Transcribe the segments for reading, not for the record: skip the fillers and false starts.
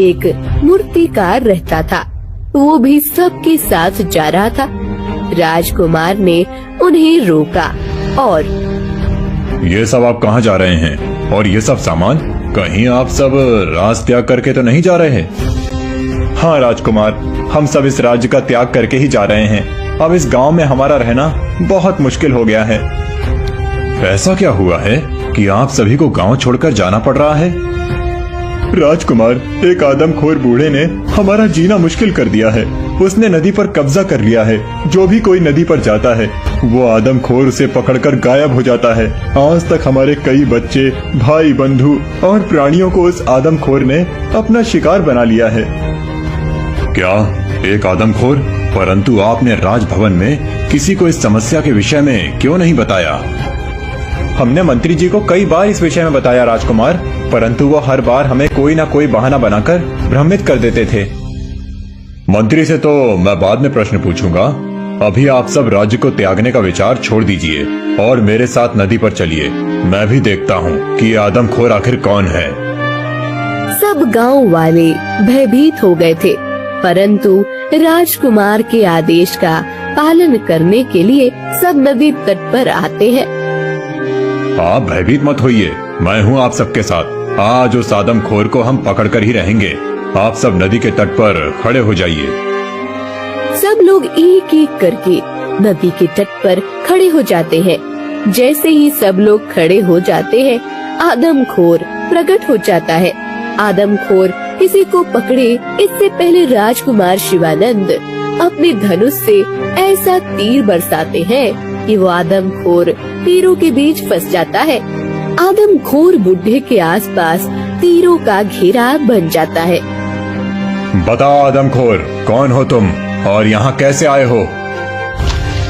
एक मूर्तिकार रहता था। वो भी सबके साथ जा रहा था। राजकुमार ने उन्हें रोका और ये सब आप कहाँ जा रहे हैं? और ये सब सामान, कहीं आप सब राज त्याग करके तो नहीं जा रहे? हाँ राजकुमार, हम सब इस राज्य का त्याग करके ही जा रहे हैं। अब इस गांव में हमारा रहना बहुत मुश्किल हो गया है। ऐसा क्या हुआ है कि आप सभी को गांव छोड़कर जाना पड़ रहा है? राजकुमार, एक आदमखोर बूढ़े ने हमारा जीना मुश्किल कर दिया है। उसने नदी पर कब्जा कर लिया है। जो भी कोई नदी पर जाता है वो आदमखोर उसे पकड़कर गायब हो जाता है। आज तक हमारे कई बच्चे, भाई, बंधु और प्राणियों को उस आदमखोर ने अपना शिकार बना लिया है। क्या एक आदमखोर? परंतु आपने राजभवन में किसी को इस समस्या के विषय में क्यों नहीं बताया? हमने मंत्री जी को कई बार इस विषय में बताया राजकुमार, परंतु वो हर बार हमें कोई ना कोई बहाना बनाकर भ्रमित कर देते थे। मंत्री से तो मैं बाद में प्रश्न पूछूंगा। अभी आप सब राज्य को त्यागने का विचार छोड़ दीजिए और मेरे साथ नदी पर चलिए। मैं भी देखता हूँ कि ये आदमखोर आखिर कौन है। सब गांव वाले भयभीत हो गए थे, परंतु राजकुमार के आदेश का पालन करने के लिए सब नदी तट पर आते हैं। आप भयभीत मत होइए, मैं हूँ आप सबके साथ। आज उस आदमखोर को हम पकड़कर ही रहेंगे। आप सब नदी के तट पर खड़े हो जाइए। सब लोग एक एक करके नदी के तट पर खड़े हो जाते हैं। जैसे ही सब लोग खड़े हो जाते हैं, आदमखोर प्रकट हो जाता है। आदमखोर किसी को पकड़े इससे पहले राजकुमार शिवानंद अपने धनुष से ऐसा तीर बरसाते हैं कि वो आदमखोर तीरों के बीच फंस जाता है। आदमखोर बुड्ढे के आसपास तीरों का घेरा बन जाता है। बताओ आदमखोर, कौन हो तुम और यहाँ कैसे आए हो?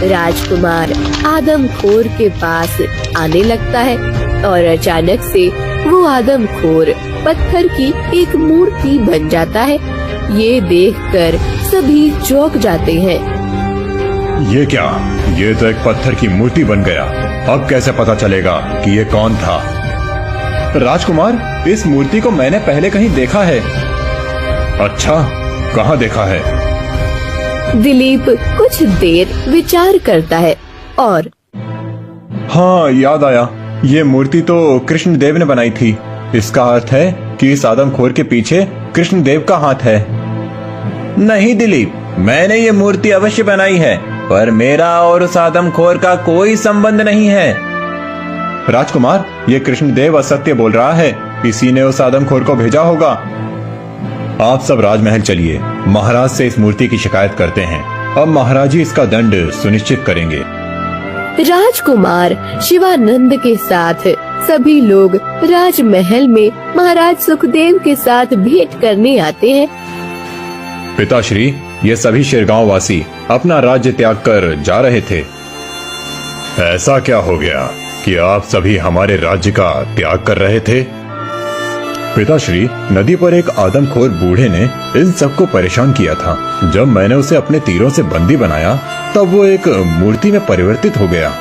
राजकुमार आदमखोर के पास आने लगता है और अचानक से वो आदमखोर पत्थर की एक मूर्ति बन जाता है। ये देखकर सभी चौंक जाते हैं। ये क्या? ये तो एक पत्थर की मूर्ति बन गया। अब कैसे पता चलेगा कि ये कौन था? राजकुमार, इस मूर्ति को मैंने पहले कहीं देखा है। अच्छा, कहाँ देखा है? दिलीप कुछ देर विचार करता है और हाँ, याद आया। ये मूर्ति तो कृष्णदेव ने बनाई थी। इसका अर्थ है कि इस आदमखोर के पीछे कृष्णदेव का हाथ है। नहीं दिलीप, मैंने ये मूर्ति अवश्य बनाई है, पर मेरा और उस आदमखोर का कोई संबंध नहीं है। राजकुमार, ये कृष्णदेव असत्य बोल रहा है। इसी ने उस आदमखोर को भेजा होगा। आप सब राजमहल चलिए, महाराज से इस मूर्ति की शिकायत करते हैं। अब महाराज ही इसका दंड सुनिश्चित करेंगे। राजकुमार शिवानंद के साथ सभी लोग राजमहल में महाराज सुखदेव के साथ भेंट करने आते हैं। पिताश्री, ये सभी शिरगांव वासी अपना राज्य त्याग कर जा रहे थे। ऐसा क्या हो गया कि आप सभी हमारे राज्य का त्याग कर रहे थे? पिताश्री, नदी पर एक आदमखोर बूढ़े ने इन सबको परेशान किया था। जब मैंने उसे अपने तीरों से बंदी बनाया तब वो एक मूर्ति में परिवर्तित हो गया।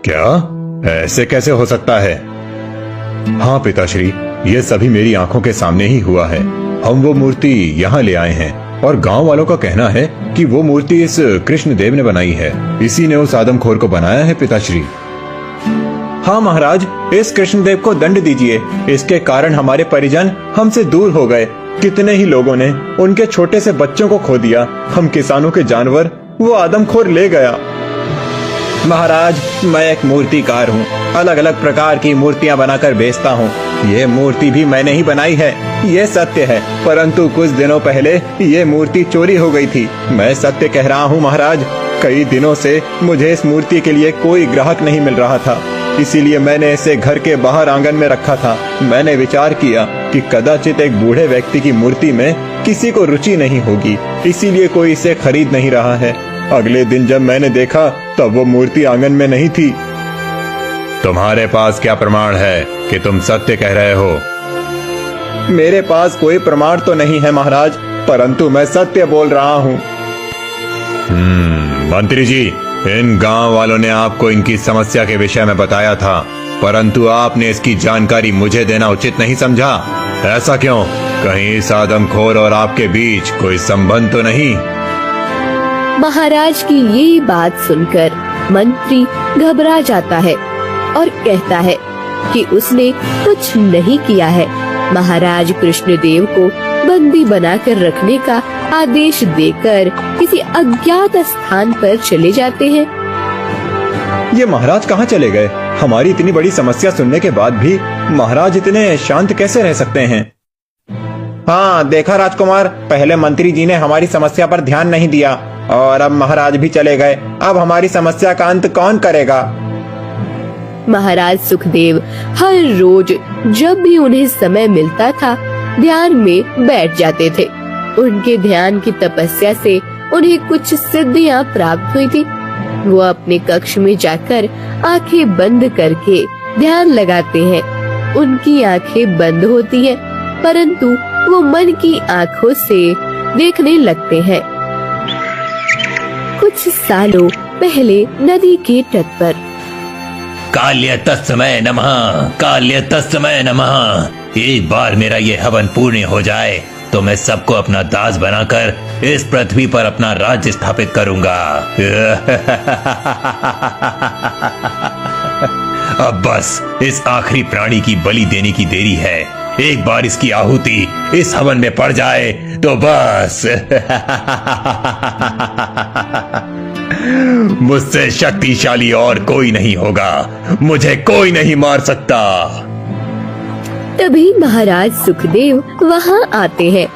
क्या? ऐसे कैसे हो सकता है? हाँ पिताश्री, ये सभी मेरी आंखों के सामने ही हुआ है। हम वो मूर्ति यहाँ ले आए हैं और गांव वालों का कहना है कि वो मूर्ति इस कृष्णदेव ने बनाई है। इसी ने उस आदमखोर को बनाया है पिताश्री। हाँ महाराज, इस कृष्णदेव को दंड दीजिए। इसके कारण हमारे परिजन हमसे दूर हो गए। कितने ही लोगों ने उनके छोटे से बच्चों को खो दिया। हम किसानों के जानवर वो आदमखोर ले गया। महाराज, मैं एक मूर्तिकार हूँ। अलग अलग प्रकार की मूर्तियाँ बनाकर बेचता हूँ। ये मूर्ति भी मैंने ही बनाई है, ये सत्य है। परंतु कुछ दिनों पहले ये मूर्ति चोरी हो गई थी। मैं सत्य कह रहा हूँ महाराज। कई दिनों से मुझे इस मूर्ति के लिए कोई ग्राहक नहीं मिल रहा था, इसीलिए मैंने इसे घर के बाहर आंगन में रखा था। मैंने विचार किया कि कदाचित एक बूढ़े व्यक्ति की मूर्ति में किसी को रुचि नहीं होगी, इसीलिए कोई इसे खरीद नहीं रहा है। अगले दिन जब मैंने देखा तब वो मूर्ति आंगन में नहीं थी। तुम्हारे पास क्या प्रमाण है कि तुम सत्य कह रहे हो? मेरे पास कोई प्रमाण तो नहीं है महाराज, परंतु मैं सत्य बोल रहा हूँ। मंत्री जी, इन गांव वालों ने आपको इनकी समस्या के विषय में बताया था, परंतु आपने इसकी जानकारी मुझे देना उचित नहीं समझा। ऐसा क्यों? कहीं इस आदमखोर और आपके बीच कोई संबंध तो नहीं? महाराज की ये बात सुनकर मंत्री घबरा जाता है और कहता है कि उसने कुछ नहीं किया है। महाराज कृष्णदेव को बंदी बनाकर रखने का आदेश देकर किसी अज्ञात स्थान पर चले जाते हैं। ये महाराज कहाँ चले गए? हमारी इतनी बड़ी समस्या सुनने के बाद भी महाराज इतने शांत कैसे रह सकते हैं? हाँ, देखा राजकुमार, पहले मंत्री जी ने हमारी समस्या पर ध्यान नहीं दिया और अब महाराज भी चले गए। अब हमारी समस्या का अंत कौन करेगा? महाराज सुखदेव हर रोज जब भी उन्हें समय मिलता था ध्यान में बैठ जाते थे। उनके ध्यान की तपस्या से उन्हें कुछ सिद्धियां प्राप्त हुई थी। वो अपने कक्ष में जाकर आंखें बंद करके ध्यान लगाते हैं। उनकी आंखें बंद होती हैं, परंतु वो मन की आंखों से देखने लगते हैं। कुछ सालों पहले नदी के तट पर काल्य तस्मै नमः, काल्य तस्मै नमः। एक बार मेरा ये हवन पूर्ण हो जाए तो मैं सबको अपना दास बनाकर इस पृथ्वी पर अपना राज्य स्थापित करूंगा। अब बस इस आखिरी प्राणी की बलि देने की देरी है। एक बार इसकी आहुति इस हवन में पड़ जाए तो बस मुझसे शक्तिशाली और कोई नहीं होगा। मुझे कोई नहीं मार सकता। तभी महाराज सुखदेव वहाँ आते हैं।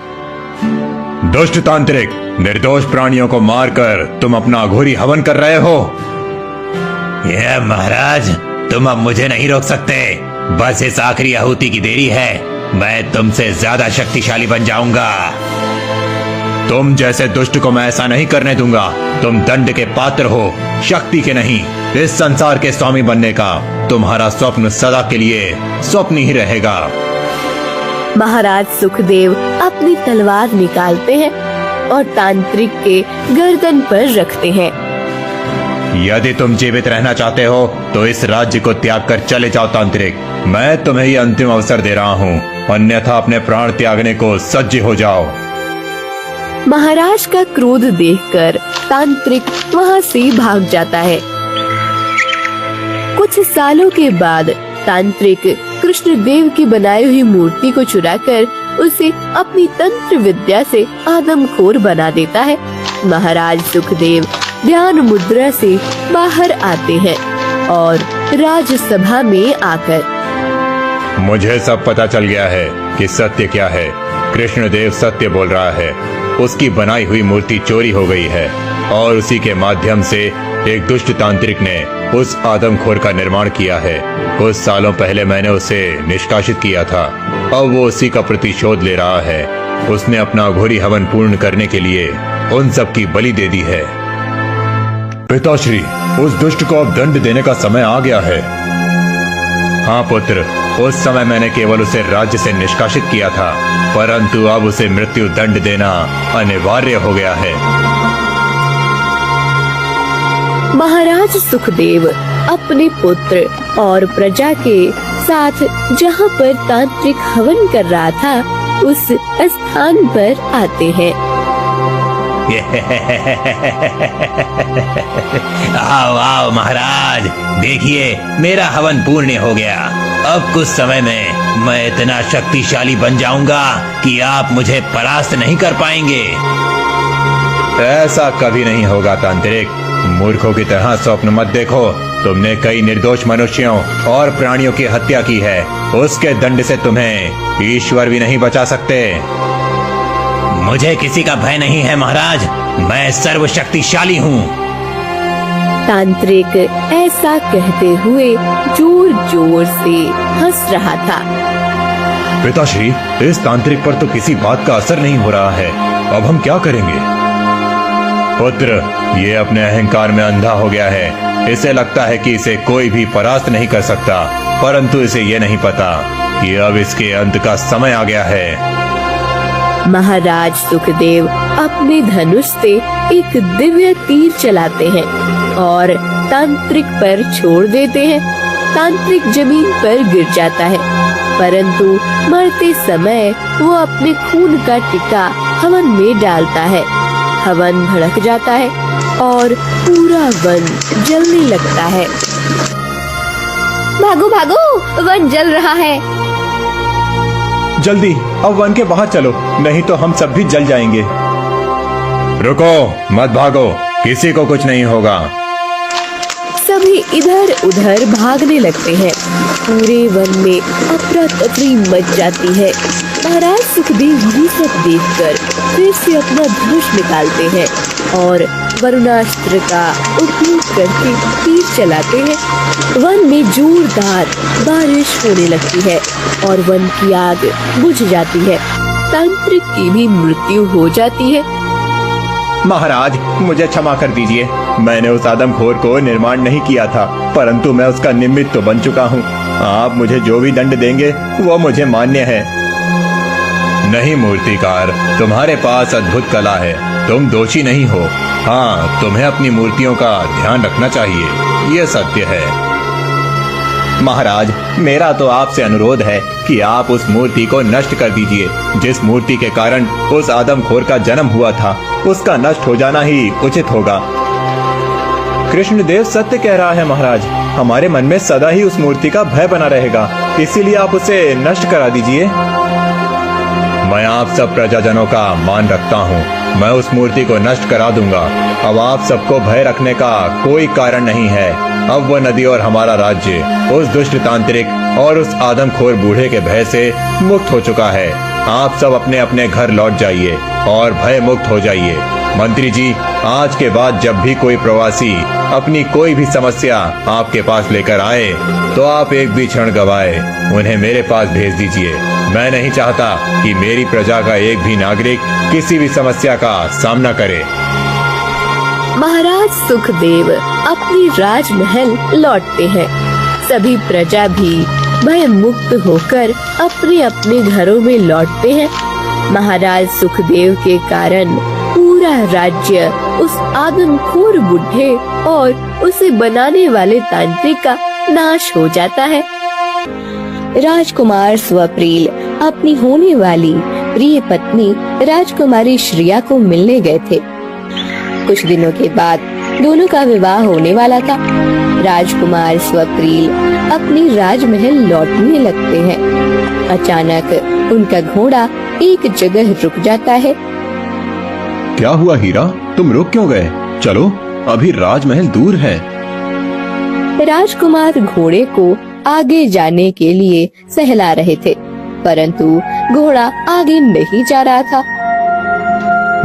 दुष्ट तांत्रिक, निर्दोष प्राणियों को मारकर तुम अपना अघोरी हवन कर रहे हो। यह महाराज, तुम अब मुझे नहीं रोक सकते। बस इस आखिरी आहुति की देरी है। मैं तुमसे ज्यादा शक्तिशाली बन जाऊंगा। तुम जैसे दुष्ट को मैं ऐसा नहीं करने दूंगा। तुम दंड के पात्र हो, शक्ति के नहीं। इस संसार के स्वामी बनने का तुम्हारा स्वप्न सदा के लिए स्वप्न ही रहेगा। महाराज सुखदेव अपनी तलवार निकालते हैं और तांत्रिक के गर्दन पर रखते हैं। यदि तुम जीवित रहना चाहते हो तो इस राज्य को त्याग कर चले जाओ तांत्रिक। मैं तुम्हें ये अंतिम अवसर दे रहा हूँ, अन्यथा अपने प्राण त्यागने को सज्ज हो जाओ। महाराज का क्रोध देखकर तांत्रिक वहाँ से भाग जाता है। कुछ सालों के बाद तांत्रिक कृष्णदेव की बनाई हुई मूर्ति को चुराकर उसे अपनी तंत्र विद्या से आदमखोर बना देता है। महाराज सुखदेव ध्यान मुद्रा से बाहर आते हैं और राजसभा में आकर मुझे सब पता चल गया है कि सत्य क्या है। कृष्णदेव सत्य बोल रहा है। उसकी बनाई हुई मूर्ति चोरी हो गई है और उसी के माध्यम से एक दुष्ट तांत्रिक ने उस आदमखोर का निर्माण किया है। कुछ सालों पहले मैंने उसे निष्कासित किया था। अब वो उसी का प्रतिशोध ले रहा है। उसने अपना अघोरी हवन पूर्ण करने के लिए उन सब की बलि दे दी है। पिताश्री, उस दुष्ट को अब दंड देने का समय आ गया है। हाँ पुत्र, उस समय मैंने केवल उसे राज्य से निष्कासित किया था, परंतु अब उसे मृत्यु दंड देना अनिवार्य हो गया है। महाराज सुखदेव अपने पुत्र और प्रजा के साथ जहाँ पर तांत्रिक हवन कर रहा था उस स्थान पर आते हैं। आओ आओ महाराज, देखिए मेरा हवन पूर्ण हो गया। अब कुछ समय में मैं इतना शक्तिशाली बन जाऊंगा कि आप मुझे परास्त नहीं कर पाएंगे। ऐसा कभी नहीं होगा तांत्रिक। मूर्खों की तरह स्वप्न मत देखो। तुमने कई निर्दोष मनुष्यों और प्राणियों की हत्या की है। उसके दंड से तुम्हें ईश्वर भी नहीं बचा सकते। मुझे किसी का भय नहीं है महाराज, मैं सर्वशक्तिशाली हूँ। तांत्रिक ऐसा कहते हुए जोर जोर से हंस रहा था। पिताश्री, इस तांत्रिक पर तो किसी बात का असर नहीं हो रहा है। अब हम क्या करेंगे? पुत्र, ये अपने अहंकार में अंधा हो गया है। इसे लगता है कि इसे कोई भी परास्त नहीं कर सकता, परंतु इसे ये नहीं पता कि अब इसके अंत का समय आ गया है। महाराज सुखदेव अपने धनुष से एक दिव्य तीर चलाते हैं और तांत्रिक पर छोड़ देते हैं। तांत्रिक जमीन पर गिर जाता है परंतु मरते समय वो अपने खून का टिक्का हवन में डालता है। हवन भड़क जाता है और पूरा वन जलने लगता है। भागो भागो, वन जल रहा है। जल्दी अब वन के बाहर चलो, नहीं तो हम सब भी जल जाएंगे। रुको, मत भागो, किसी को कुछ नहीं होगा। सभी इधर उधर भागने लगते हैं। पूरे वन में अफरा तफरी मच जाती है। महाराज सुखदेव ये सब देखकर फिर से अपना धनुष निकालते हैं और वरुणास्त्र का उपयोग करके तीर चलाते हैं। वन में जोरदार बारिश होने लगती है और वन की आग बुझ जाती है। तांत्रिक की भी मृत्यु हो जाती है। महाराज मुझे क्षमा कर दीजिए, मैंने उस आदमखोर को निर्माण नहीं किया था, परंतु मैं उसका निमित्त तो बन चुका हूँ। आप मुझे जो भी दंड देंगे वो मुझे मान्य है। नहीं मूर्तिकार, तुम्हारे पास अद्भुत कला है, तुम दोषी नहीं हो। हाँ, तुम्हें अपनी मूर्तियों का ध्यान रखना चाहिए, ये सत्य है। महाराज मेरा तो आपसे अनुरोध है कि आप उस मूर्ति को नष्ट कर दीजिए। जिस मूर्ति के कारण उस आदमखोर का जन्म हुआ था, उसका नष्ट हो जाना ही उचित होगा। कृष्णदेव सत्य कह रहा है महाराज, हमारे मन में सदा ही उस मूर्ति का भय बना रहेगा, इसीलिए आप उसे नष्ट करा दीजिए। मैं आप सब प्रजाजनों का मान रखता हूँ, मैं उस मूर्ति को नष्ट करा दूंगा। अब आप सबको भय रखने का कोई कारण नहीं है। अब वह नदी और हमारा राज्य उस दुष्ट तांत्रिक और उस आदमखोर बूढ़े के भय से मुक्त हो चुका है। आप सब अपने अपने घर लौट जाइए और भय मुक्त हो जाइए। मंत्री जी, आज के बाद जब भी कोई प्रवासी अपनी कोई भी समस्या आपके पास लेकर आए, तो आप एक भी क्षण गवाए उन्हें मेरे पास भेज दीजिए। मैं नहीं चाहता कि मेरी प्रजा का एक भी नागरिक किसी भी समस्या का सामना करे। महाराज सुखदेव अपनी राजमहल लौटते हैं। सभी प्रजा भी भय मुक्त होकर अपने अपने घरों में लौटते हैं। महाराज सुखदेव के कारण पूरा राज्य उस आदमखोर बुढ़े और उसे बनाने वाले तांत्रिक का नाश हो जाता है। राजकुमार स्वप्रील अपनी होने वाली प्रिय पत्नी राजकुमारी श्रिया को मिलने गए थे। कुछ दिनों के बाद दोनों का विवाह होने वाला था। राजकुमार स्वप्रील अपनी राजमहल लौटने लगते हैं। अचानक उनका घोड़ा एक जगह रुक जाता है। क्या हुआ हीरा, तुम रुक क्यों गए? चलो, अभी राजमहल दूर है। राजकुमार घोड़े को आगे जाने के लिए सहला रहे थे, परंतु घोड़ा आगे नहीं जा रहा था।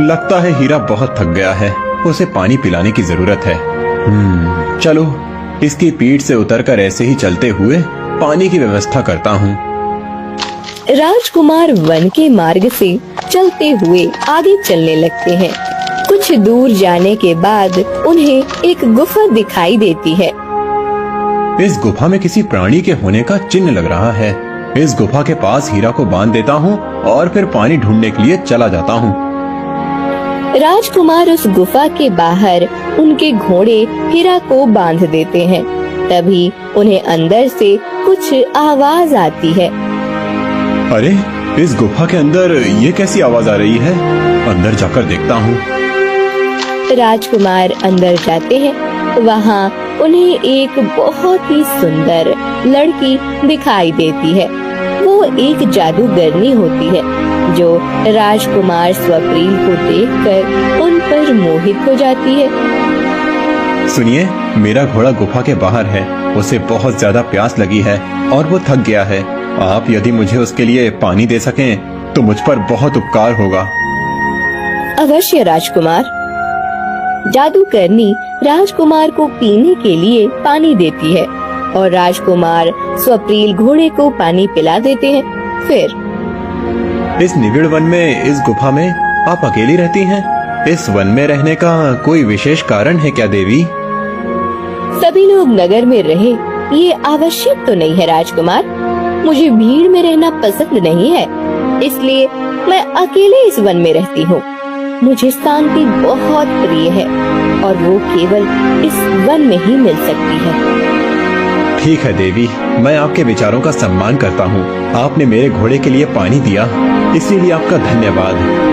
लगता है हीरा बहुत थक गया है, उसे पानी पिलाने की जरूरत है। चलो, इसकी पीठ से उतरकर ऐसे ही चलते हुए पानी की व्यवस्था करता हूँ। राजकुमार वन के मार्ग से चलते हुए आगे चलने लगते हैं। कुछ दूर जाने के बाद उन्हें एक गुफा दिखाई देती है। इस गुफा में किसी प्राणी के होने का चिन्ह लग रहा है। इस गुफा के पास हीरा को बांध देता हूँ और फिर पानी ढूंढने के लिए चला जाता हूँ। राजकुमार उस गुफा के बाहर उनके घोड़े हीरा को बांध देते हैं। तभी उन्हें अंदर से कुछ आवाज आती है। अरे, इस गुफा के अंदर ये कैसी आवाज आ रही है? अंदर जाकर देखता हूँ। राजकुमार अंदर जाते हैं। वहाँ उन्हें एक बहुत ही सुंदर लड़की दिखाई देती है। वो एक जादूगरनी होती है जो राजकुमार स्वप्रील को देखकर उन पर मोहित हो जाती है। सुनिए, मेरा घोड़ा गुफा के बाहर है, उसे बहुत ज्यादा प्यास लगी है और वो थक गया है। आप यदि मुझे उसके लिए पानी दे सकें तो मुझ पर बहुत उपकार होगा। अवश्य राजकुमार। जादूगरनी राजकुमार को पीने के लिए पानी देती है और राजकुमार स्वप्रील घोड़े को पानी पिला देते हैं। फिर इस निबिड़ वन में, इस गुफा में आप अकेली रहती हैं? इस वन में रहने का कोई विशेष कारण है क्या देवी? सभी लोग नगर में रहे ये आवश्यक तो नहीं है राजकुमार। मुझे भीड़ में रहना पसंद नहीं है, इसलिए मैं अकेले इस वन में रहती हूँ। मुझे शांति बहुत प्रिय है और वो केवल इस वन में ही मिल सकती है। ठीक है देवी, मैं आपके विचारों का सम्मान करता हूँ। आपने मेरे घोड़े के लिए पानी दिया, इसीलिए आपका धन्यवाद।